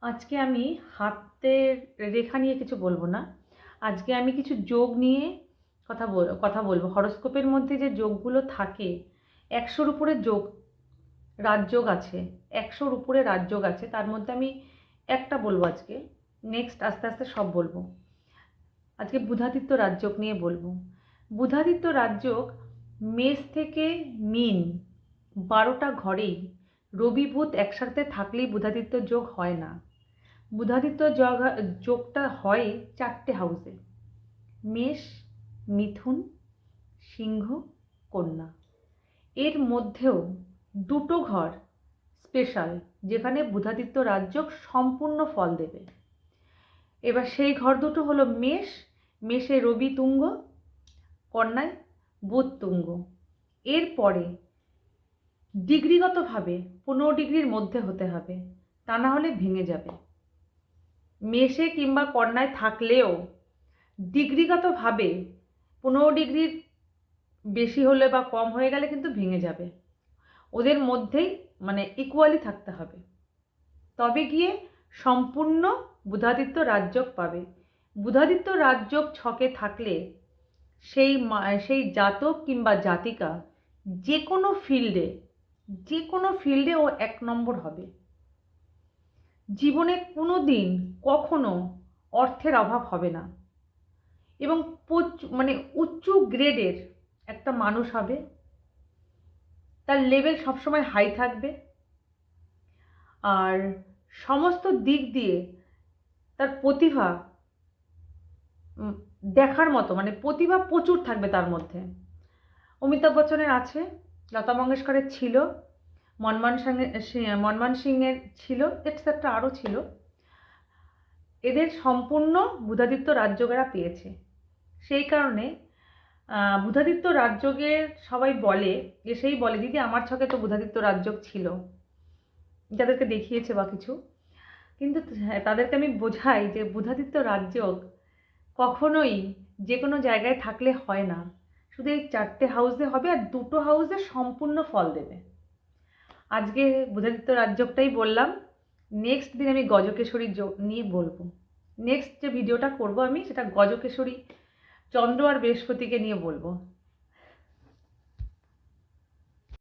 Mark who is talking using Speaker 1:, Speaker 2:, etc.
Speaker 1: আজকে আমি হাতের রেখা নিয়ে কিছু বলবো না। আজকে আমি কিছু যোগ নিয়ে কথা বলবো। হরোস্কোপের মধ্যে যে যোগগুলো থাকে, ১০০-র উপরে যোগ, রাজযোগ আছে। ১০০-র উপরে রাজযোগ আছে। তার মধ্যে আমি একটা বলবো আজকে। নেক্সট আস্তে আস্তে সব বলবো। আজকে বুধাদিত্য রাজযোগ নিয়ে বলবো। বুধাদিত্য রাজযোগ মেষ থেকে মীন ১২টা ঘরেই রবি বুধ একসাথে থাকলেই বুধাদিত্য যোগ হয় না। বুধাদিত্য যোগটা হয় 4টে হাউসে: মেষ, মিথুন, সিংহ, কন্যা। এর মধ্যেও দুটো ঘর স্পেশাল, যেখানে বুধাদিত্য রাজযোগ সম্পূর্ণ ফল দেবে। এবার সেই ঘর দুটো হলো মেষ, মেষে রবি তুঙ্গ, কন্যায় বুধ তুঙ্গ। এরপরে ডিগ্রিগতভাবে 15 ডিগ্রির মধ্যে হতে হবে, তা না হলে ভেঙে যাবে। মেষে কিংবা কন্যায় থাকলেও ডিগ্রিগতভাবে 15 ডিগ্রির বেশি হলে বা কম হয়ে গেলে কিন্তু ভেঙে যাবে। ওদের মধ্যেই মানে ইকুয়ালি থাকতে হবে, তবে গিয়ে সম্পূর্ণ বুধাদিত্য রাজযোগ পাবে। বুধাদিত্য রাজযোগ ছকে থাকলে সেই জাতক কিংবা জাতিকা যে কোনো ফিল্ডে ও 1 নম্বর হবে। জীবনে কোনো দিন কখনো অর্থের অভাব হবে না এবং উচ্চ গ্রেডের একটা মানুষ হবে। তার লেভেল সবসময় হাই থাকবে, আর সমস্ত দিক দিয়ে তার প্রতিভা দেখার মতো, প্রতিভা প্রচুর থাকবে তার মধ্যে। অমিতাভ বচ্চনের আছে, লতা মঙ্গেশকরের ছিল, মনমোহন সিংয়ের ছিল, এটসেট্রা আরও ছিল। এদের সম্পূর্ণ বুধাদিত্য রাজযোগেরা পেয়েছে। সেই কারণে বুধাদিত্য রাজযোগের সবাই বলে, এসেই বলে, দিদি আমার ছকে তো বুধাদিত্য রাজযোগ ছিল, যাদেরকে দেখিয়েছে বা কিছু। কিন্তু তাদেরকে আমি বোঝাই যে বুধাদিত্য রাজযোগ কখনোই যে কোনো জায়গায় থাকলে হয় না। শুধু এই 4টে হাউসে হবে, আর 2টো হাউসে সম্পূর্ণ ফল দেবে। আজকে বুধাদিত্য রাজযোগটাই বললাম। নেক্সট দিন আমি গজকেশরী যোগ নিয়ে বলবো। নেক্সট যে ভিডিওটা করব আমি, সেটা গজকেশরী, চন্দ্র আর বৃহস্পতিকে নিয়ে বলবো।